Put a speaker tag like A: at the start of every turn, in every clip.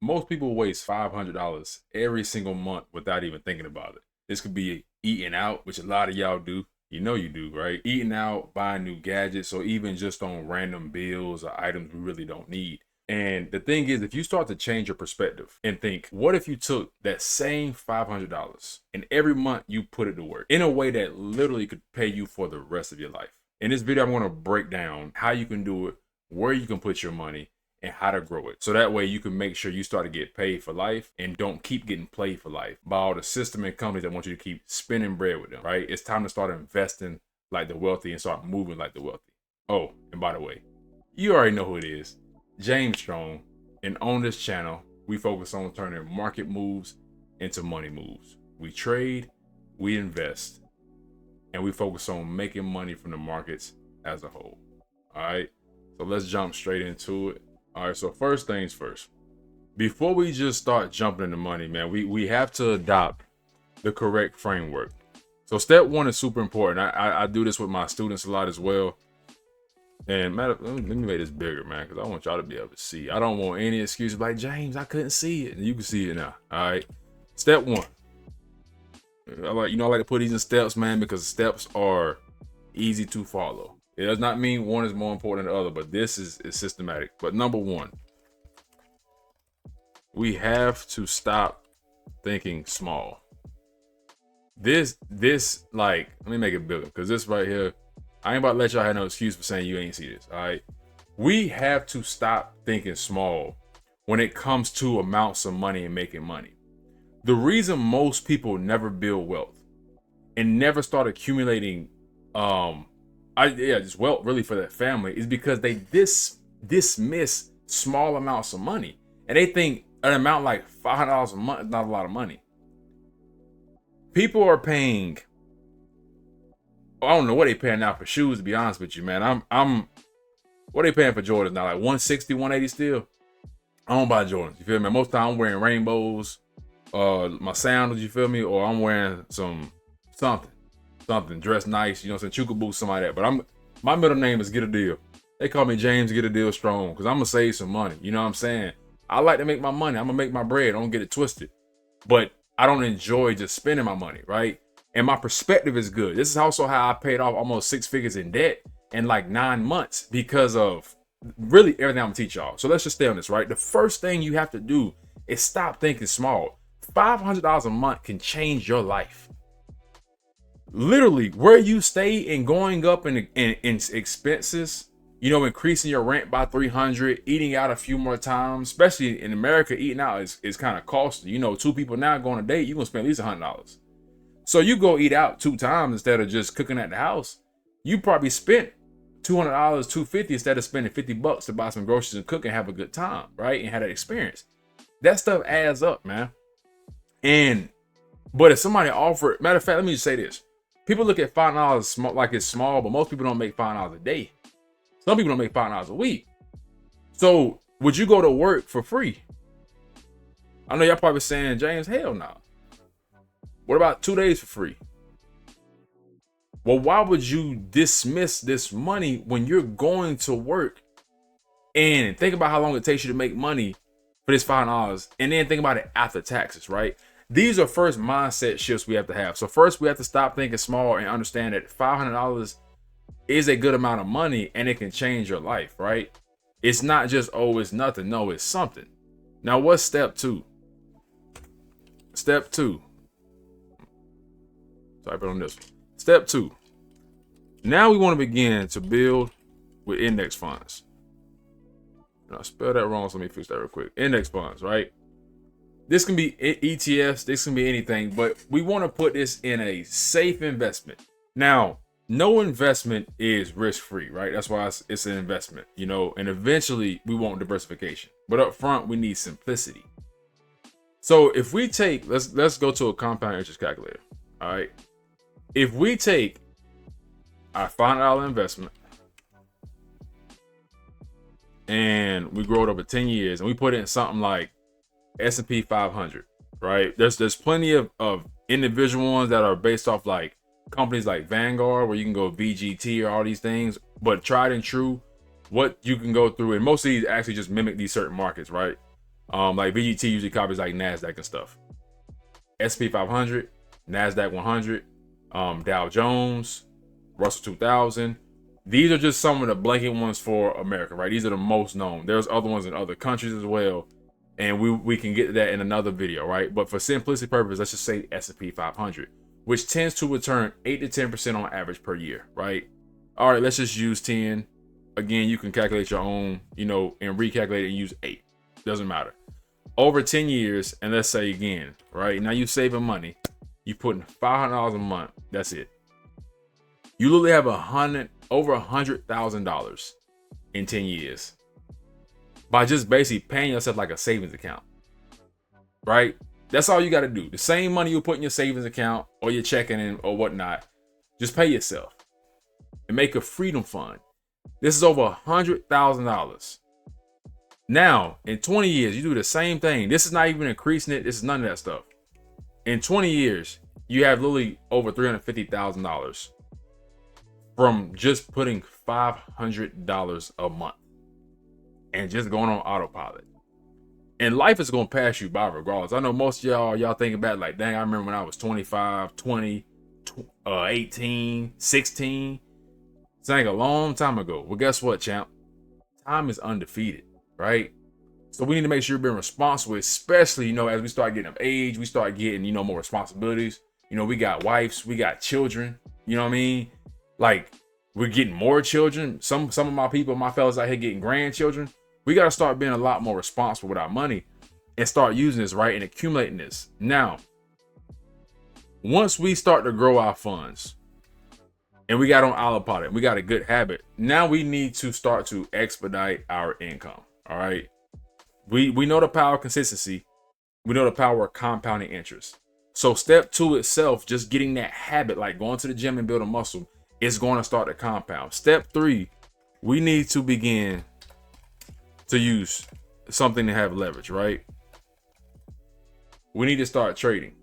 A: Most people waste $500 every single month without even thinking about it. This could be eating out, which a lot of y'all do. You know you do, right? Eating out, buying new gadgets, or even just on random bills or items we really don't need. And the thing is, if you start to change your perspective and think, what if you took that same $500 and every month you put it to work in a way that literally could pay you for the rest of your life? In this video, I'm going to break down how you can do it, where you can put your money, and how to grow it. So that way you can make sure you start to get paid for life and don't keep getting played for life by all the system and companies that want you to keep spending bread with them, right? It's time to start investing like the wealthy and start moving like the wealthy. Oh, and by the way, you already know who it is. James Strong. And on this channel, we focus on turning market moves into money moves. We trade, we invest, and we focus on making money from the markets as a whole. All right, so let's jump straight into it. All right, so first things first. Before we just start jumping into money, man, we have to adopt the correct framework. So step one is super important. I do this with my students a lot as well. And let me make this bigger, man, because I want y'all to be able to see. I don't want any excuses like, James, I couldn't see it. You can see it now. All right. Step one. I like to put these in steps, man, because steps are easy to follow. It does not mean one is more important than the other, but this is systematic. But number one, we have to stop thinking small. This like, let me make it bigger, because this right here, I ain't about to let y'all have no excuse for saying you ain't see this. All right, we have to stop thinking small when it comes to amounts of money and making money. The reason most people never build wealth and never start accumulating just wealth really for their family is because they dismiss small amounts of money, and they think an amount like $500 a month is not a lot of money. People are paying, I don't know what they paying now for shoes, to be honest with you, man. I'm what they paying for Jordans now, like 160, 180 still. I don't buy Jordans, you feel me? Most of the time I'm wearing rainbows, my sandals, you feel me? Or I'm wearing something dressed nice, you know what I'm saying? Chuka boots, something like that. But my middle name is Get a Deal. They call me James Get a Deal Strong, because I'm gonna save some money, you know what I'm saying? I like to make my money. I'm gonna make my bread, don't get it twisted. But I don't enjoy just spending my money, right? And my perspective is good. This is also how I paid off almost 6 figures in debt in like 9 months because of really everything I'm gonna teach y'all. So let's just stay on this, right? The first thing you have to do is stop thinking small. $500 a month can change your life. Literally, where you stay and going up in expenses, you know, increasing your rent by 300, eating out a few more times, especially in America, eating out is kind of costly. You know, 2 people now going on a date, you're gonna spend at least $100. So you go eat out 2 times instead of just cooking at the house. You probably spent $200, $250 instead of spending $50 to buy some groceries and cook and have a good time, right? And have that experience. That stuff adds up, man. But if somebody offered, matter of fact, let me just say this. People look at $5 like it's small, but most people don't make $5 a day. Some people don't make $5 a week. So would you go to work for free? I know y'all probably saying, James, hell no. What about 2 days for free? Well, why would you dismiss this money when you're going to work? And think about how long it takes you to make money for this $5, and then think about it after taxes, right? These are first mindset shifts we have to have. So first, we have to stop thinking small and understand that $500 is a good amount of money, and it can change your life, right? It's not just, oh, it's nothing. No, it's something. Now, what's step two? Step two. Type it on this one. Step two. Now we want to begin to build with index funds. I spelled that wrong, so let me fix that real quick. Index funds, right? This can be ETFs, this can be anything, but we want to put this in a safe investment. Now, no investment is risk-free, right? That's why it's an investment, you know, and eventually we want diversification. But up front, we need simplicity. So if we take, let's go to a compound interest calculator, all right? If we take our $500 investment and we grow it over 10 years and we put it in something like S&P 500, right? There's plenty of individual ones that are based off like companies like Vanguard, where you can go VGT or all these things, but tried and true, what you can go through, and most of these actually just mimic these certain markets, right? Like VGT usually copies like NASDAQ and stuff. S&P 500, NASDAQ 100, Dow Jones, Russell 2000. These are just some of the blanket ones for America, right? These are the most known. There's other ones in other countries as well, and we can get to that in another video, right? But for simplicity purposes, let's just say S&P 500, which tends to return 8 to 10% on average per year, right? All right, let's just use 10. Again, you can calculate your own, and recalculate it and use 8. Doesn't matter. Over 10 years, and let's say again, right? Now you saving money. You putting $500 a month. That's it. You literally have over $100,000 in 10 years by just basically paying yourself like a savings account, right? That's all you got to do. The same money you put in your savings account or your checking in or whatnot, just pay yourself and make a freedom fund. This is over $100,000. Now, in 20 years, you do the same thing. This is not even increasing it. This is none of that stuff. In 20 years, you have literally over $350,000 from just putting $500 a month and just going on autopilot. And life is going to pass you by regardless. I know most of y'all thinking back like, dang, I remember when I was 25, 20, 18, 16. It's like a long time ago. Well, guess what, champ? Time is undefeated, right? So we need to make sure we're being responsible, especially, as we start getting of age, we start getting, more responsibilities. We got wives, we got children, you know what I mean? Like, we're getting more children. Some of my people, my fellas out here getting grandchildren. We got to start being a lot more responsible with our money and start using this, right? And accumulating this. Now, once we start to grow our funds and we got on autopilot, we got a good habit, now we need to start to expedite our income, all right? We know the power of consistency. We know the power of compounding interest. So step 2 itself, just getting that habit, like going to the gym and build a muscle, is going to start to compound. Step 3, we need to begin to use something to have leverage, right? We need to start trading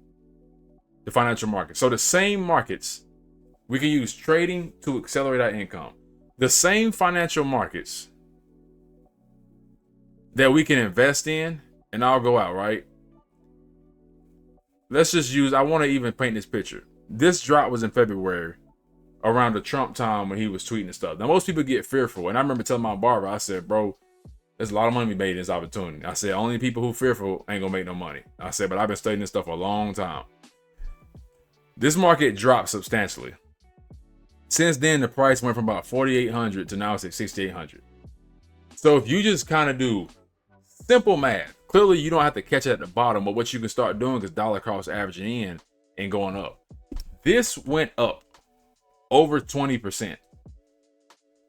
A: the financial markets. So the same markets, we can use trading to accelerate our income. The same financial markets that we can invest in, and I'll go out, right? Let's just use, I want to even paint this picture. This drop was in February, around the Trump time when he was tweeting and stuff. Now, most people get fearful. And I remember telling my barber, I said, bro, there's a lot of money to be made in this opportunity. I said, only people who fearful ain't gonna make no money. I said, but I've been studying this stuff for a long time. This market dropped substantially. Since then, the price went from about 4,800 to now it's at 6,800. So if you just kind of do simple math, clearly you don't have to catch it at the bottom, but what you can start doing is dollar cost averaging in and going up. This went up over 20%,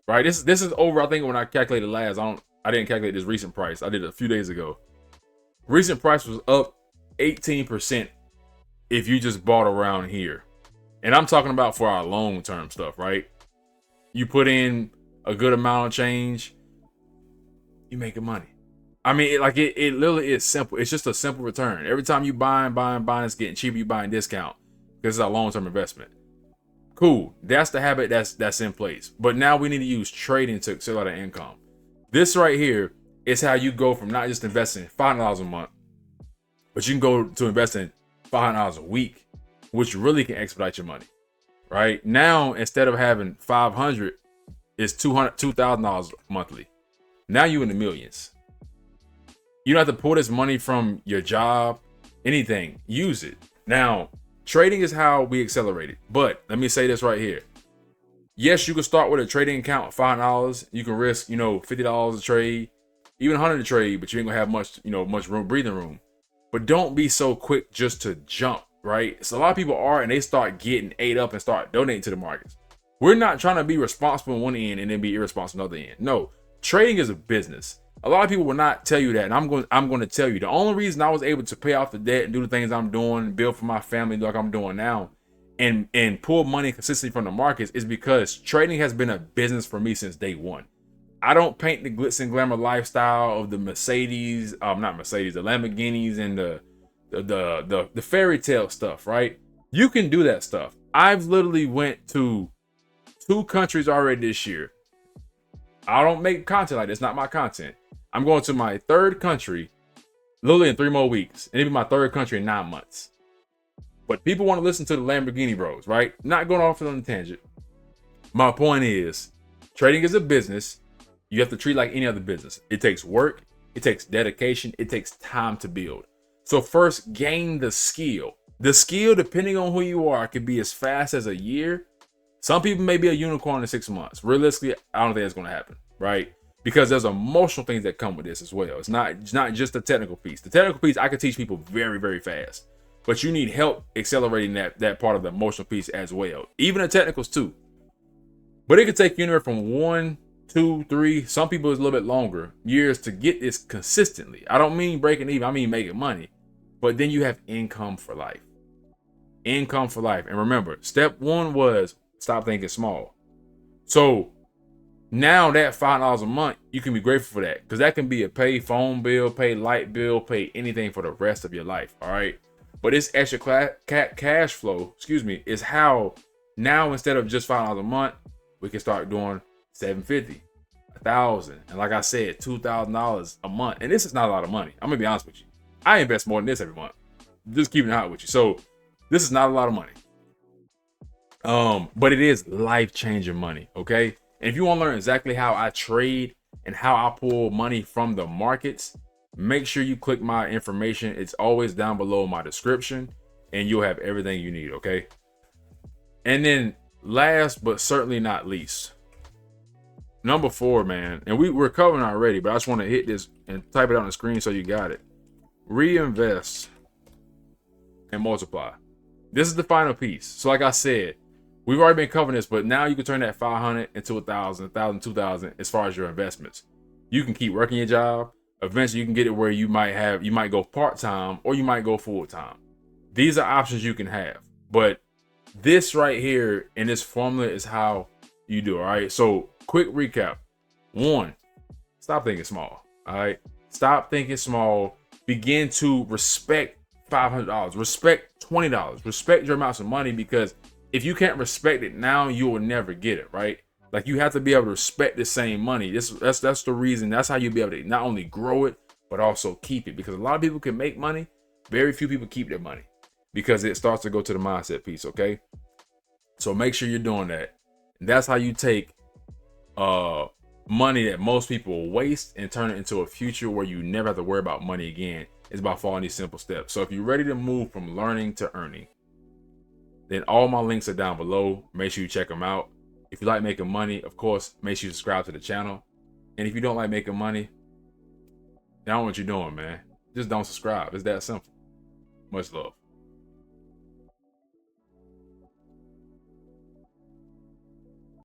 A: right? This is over. I think when I calculated last, I didn't calculate this recent price. I did it a few days ago. Recent price was up 18% if you just bought around here. And I'm talking about for our long-term stuff, right? You put in a good amount of change, you making money. I mean, it literally is simple. It's just a simple return. Every time you buying, it's getting cheaper. You buying discount because it's a long-term investment. Cool. That's the habit that's in place. But now we need to use trading to accelerate our income. This right here is how you go from not just investing $5 a month, but you can go to investing $500 a week, which really can expedite your money. Right now, instead of having 500, it's $2,000 monthly. Now you in the millions. You don't have to pull this money from your job, anything. Use it. Now, trading is how we accelerate it. But let me say this right here. Yes, you can start with a trading account of $5. You can risk, $50 a trade, even $100 a trade, but you ain't gonna have much breathing room. But don't be so quick just to jump, right? So a lot of people are, and they start getting ate up and start donating to the markets. We're not trying to be responsible on one end and then be irresponsible on the other end. No, trading is a business. A lot of people will not tell you that, and I'm going to tell you. The only reason I was able to pay off the debt and do the things I'm doing, build for my family like I'm doing now, and pull money consistently from the markets is because trading has been a business for me since day one. I don't paint the glitz and glamour lifestyle of the Mercedes, the Lamborghinis and the fairy tale stuff, right? You can do that stuff. I've literally went to 2 countries already this year. I don't make content like this, not my content. I'm going to my 3rd country literally in 3 more weeks. And it'll be my 3rd country in 9 months. But people want to listen to the Lamborghini bros, right? Not going off on a tangent. My point is, trading is a business. You have to treat it like any other business. It takes work. It takes dedication. It takes time to build. So first, gain the skill. The skill, depending on who you are, could be as fast as a year. Some people may be a unicorn in 6 months. Realistically, I don't think that's going to happen, right? Because there's emotional things that come with this as well. It's not just the technical piece. The technical piece, I can teach people very, very fast. But you need help accelerating that part of the emotional piece as well. Even the technicals too. But it could take you anywhere from 1, 2, 3, some people it's a little bit longer, years to get this consistently. I don't mean breaking even, I mean making money. But then you have income for life. Income for life. And remember, step 1 was stop thinking small. So now that $5 a month, you can be grateful for that. Because that can be a pay phone bill, pay light bill, pay anything for the rest of your life. All right. But this extra cash flow, is how now instead of just $5 a month, we can start doing $750, $1,000, and like I said, $2,000 a month. And this is not a lot of money. I'm gonna be honest with you. I invest more than this every month. Just keeping it hot with you. So this is not a lot of money. But it is life-changing money. Okay. And if you want to learn exactly how I trade and how I pull money from the markets, make sure you click my information. It's always down below my description, and you'll have everything you need. Okay. And then last but certainly not least, number 4, man, and we're covering already, but I just want to hit this and type it on the screen so you got it. Reinvest and multiply. This is the final piece. So like I said, we've already been covering this, but now you can turn that 500 into 1,000, 1,000, 2,000 as far as your investments. You can keep working your job. Eventually you can get it where you might go part-time or you might go full-time. These are options you can have, but this right here in this formula is how you do. All right. So quick recap. 1, stop thinking small. All right. Stop thinking small. Begin to respect $500, respect $20, respect your amounts of money, because if you can't respect it now, you will never get it. Right. Like you have to be able to respect the same money. That's the reason. That's how you'll be able to not only grow it, but also keep it, because a lot of people can make money. Very few people keep their money, because it starts to go to the mindset piece. Okay. So make sure you're doing that. And that's how you take money that most people waste and turn it into a future where you never have to worry about money again. It's by following these simple steps. So if you're ready to move from learning to earning, then all my links are down below. Make sure you check them out. If you like making money, of course, make sure you subscribe to the channel. And if you don't like making money, I don't know what you're doing, man. Just don't subscribe. It's that simple. Much love.